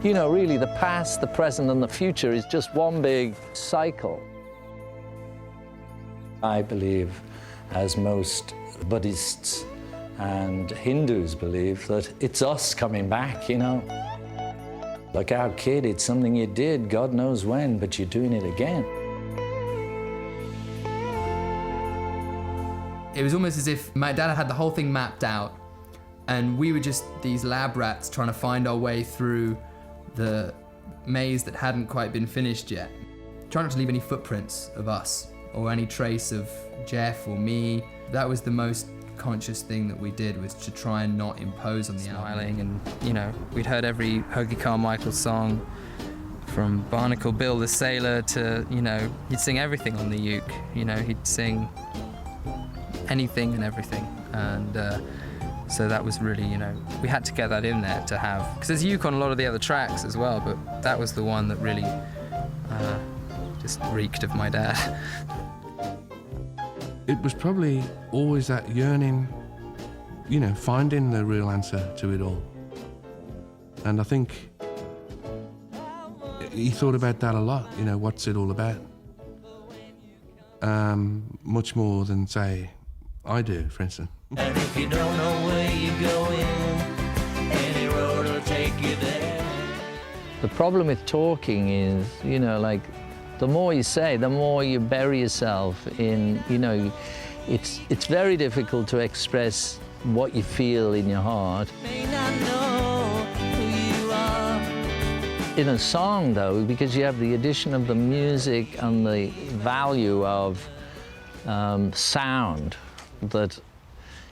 You know, really, the past, the present, and the future is just one big cycle. I believe, as most Buddhists and Hindus believe, that it's us coming back, you know. Like our kid, it's something you did, God knows when, but you're doing it again. It was almost as if my dad had the whole thing mapped out, and we were just these lab rats trying to find our way through the maze that hadn't quite been finished yet. Trying not to leave any footprints of us, or any trace of Jeff or me. That was the most conscious thing that we did, was to try and not impose on the album. And, you know, we'd heard every Hoagie Carmichael song, from Barnacle Bill the Sailor to, you know, he'd sing everything on the uke. You know, he'd sing anything and everything. And so that was really, you know, we had to get that in there to have, because there's uke on a lot of the other tracks as well, but that was the one that really just reeked of my dad. It was probably always that yearning, you know, finding the real answer to it all. And I think he thought about that a lot, you know, what's it all about? Much more than, say, I do, for instance. And if you don't know where you're going, any road will take you there. The problem with talking is, you know, like, the more you say, the more you bury yourself in, you know, it's very difficult to express what you feel in your heart. May not know who you are. In a song, though, because you have the addition of the music and the value of sound, that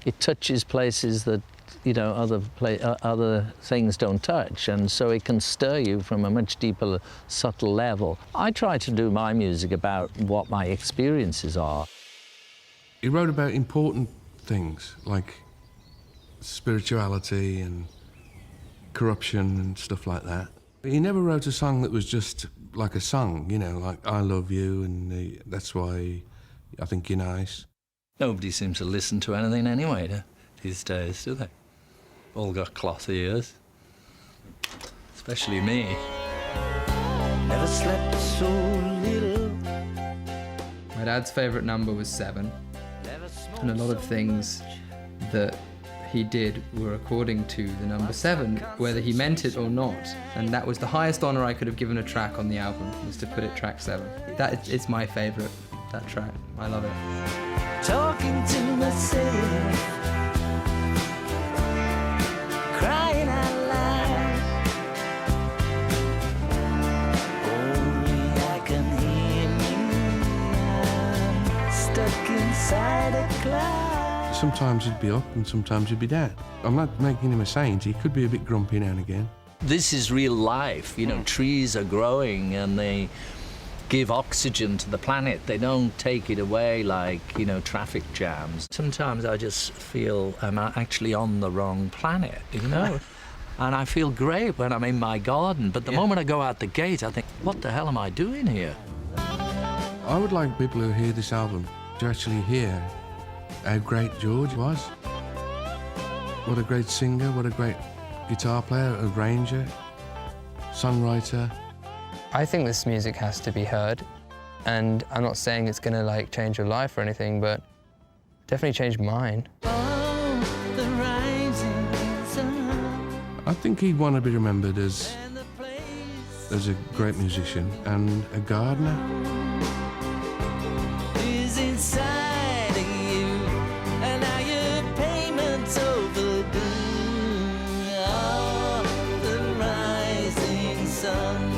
it touches places that, you know, other things don't touch, and so it can stir you from a much deeper, subtle level. I try to do my music about what my experiences are. He wrote about important things, like spirituality and corruption and stuff like that. He never wrote a song that was just like a song, you know, like I love you and that's why I think you're nice. Nobody seems to listen to anything anyway these days, do they? All got cloth ears, especially me. Never slept so little. My dad's favourite number was 7, and a lot of things that he did were according to the number 7, whether he meant it or not. And that was the highest honour I could have given a track on the album, was to put it track 7. That is my favourite, that track. I love it. Talking to myself, crying out loud. Only I can hear me now, stuck inside a cloud. Sometimes he'd be up and sometimes he'd be down. I'm not making him a saint, he could be a bit grumpy now and again. This is real life, you know, trees are growing and they give oxygen to the planet. They don't take it away like, you know, traffic jams. Sometimes I just feel I'm actually on the wrong planet, you know? And I feel great when I'm in my garden, but the moment I go out the gate, I think, what the hell am I doing here? I would like people who hear this album to actually hear how great George was. What a great singer, what a great guitar player, arranger, songwriter. I think this music has to be heard, and I'm not saying it's gonna like change your life or anything, but definitely changed mine. Oh, the rising sun. I think he'd want to be remembered as a great musician and a gardener. Is inside of you, and now your payment's overdue. Oh, the rising sun.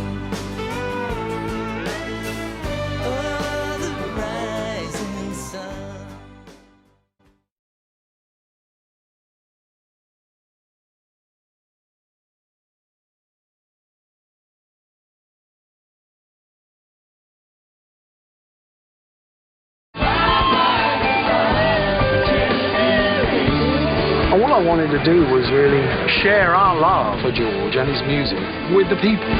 All I wanted to do was really share our love for George and his music with the people.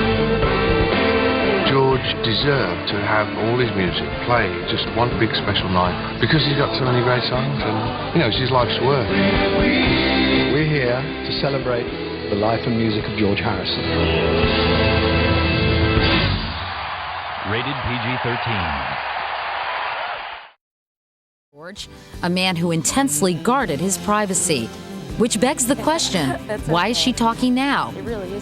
George deserved to have all his music played just one big special night because he's got so many great songs and, you know, it's his life's work. We're here to celebrate The Life and Music of George Harrison. Rated PG-13. George, a man who intensely guarded his privacy. Which begs the question, why is she talking now?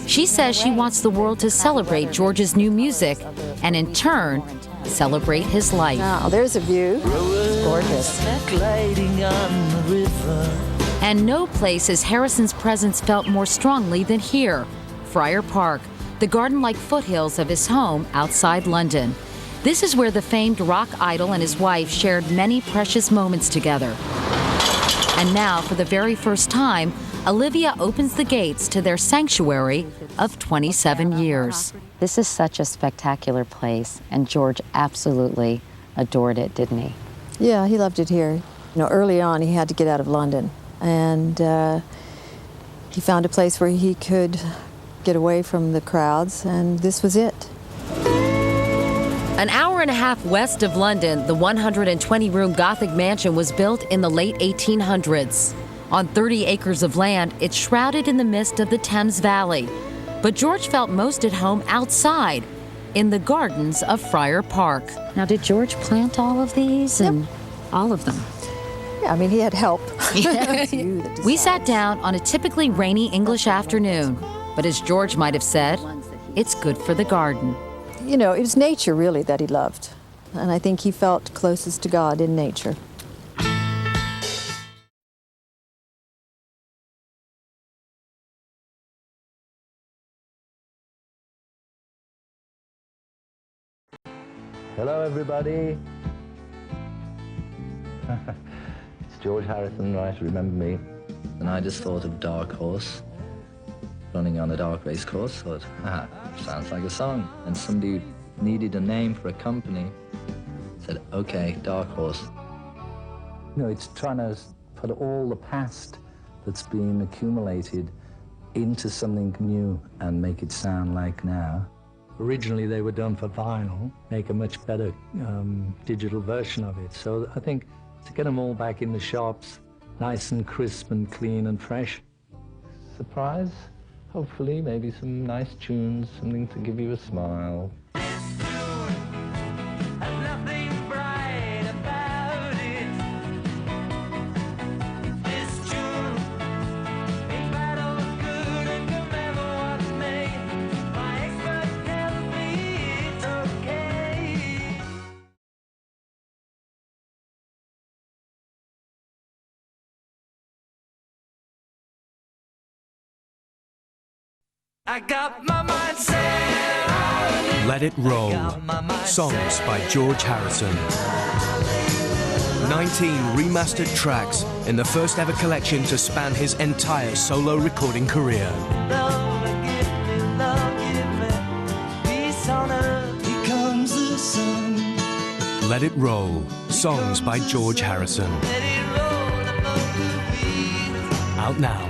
She says she wants the world to celebrate George's new music and in turn, celebrate his life. Now, there's a view. It's gorgeous. And no place has Harrison's presence felt more strongly than here, Friar Park, the garden-like foothills of his home outside London. This is where the famed rock idol and his wife shared many precious moments together. And now, for the very first time, Olivia opens the gates to their sanctuary of 27 years. This is such a spectacular place, and George absolutely adored it, didn't he? Yeah, he loved it here. You know, early on, he had to get out of London, and he found a place where he could get away from the crowds, and this was it. An hour and a half west of London, the 120-room Gothic mansion was built in the late 1800s. On 30 acres of land, it's shrouded in the mist of the Thames Valley. But George felt most at home outside, in the gardens of Friar Park. Now, did George plant all of these? Yep. And all of them? Yeah, I mean, he had help. We sat down on a typically rainy English afternoon. But as George might have said, it's good for the garden. You know, it was nature, really, that he loved. And I think he felt closest to God in nature. Hello, everybody. It's George Harrison, right? Remember me? And I just thought of Dark Horse, running on a dark race course. Thought, sounds like a song. And somebody needed a name for a company. Said, okay, Dark Horse. You know, it's trying to put all the past that's been accumulated into something new and make it sound like now. Originally, they were done for vinyl, make a much better digital version of it. So I think to get them all back in the shops, nice and crisp and clean and fresh. Surprise, hopefully, maybe some nice tunes, something to give you a smile. I got my mind set on Let It Roll. Songs by George Harrison. 19 remastered tracks in the first ever collection to span his entire solo recording career. love, give me peace on earth. Here comes the sun. Let It Roll. Songs by George Harrison. Let it roll above the weeds. Out now.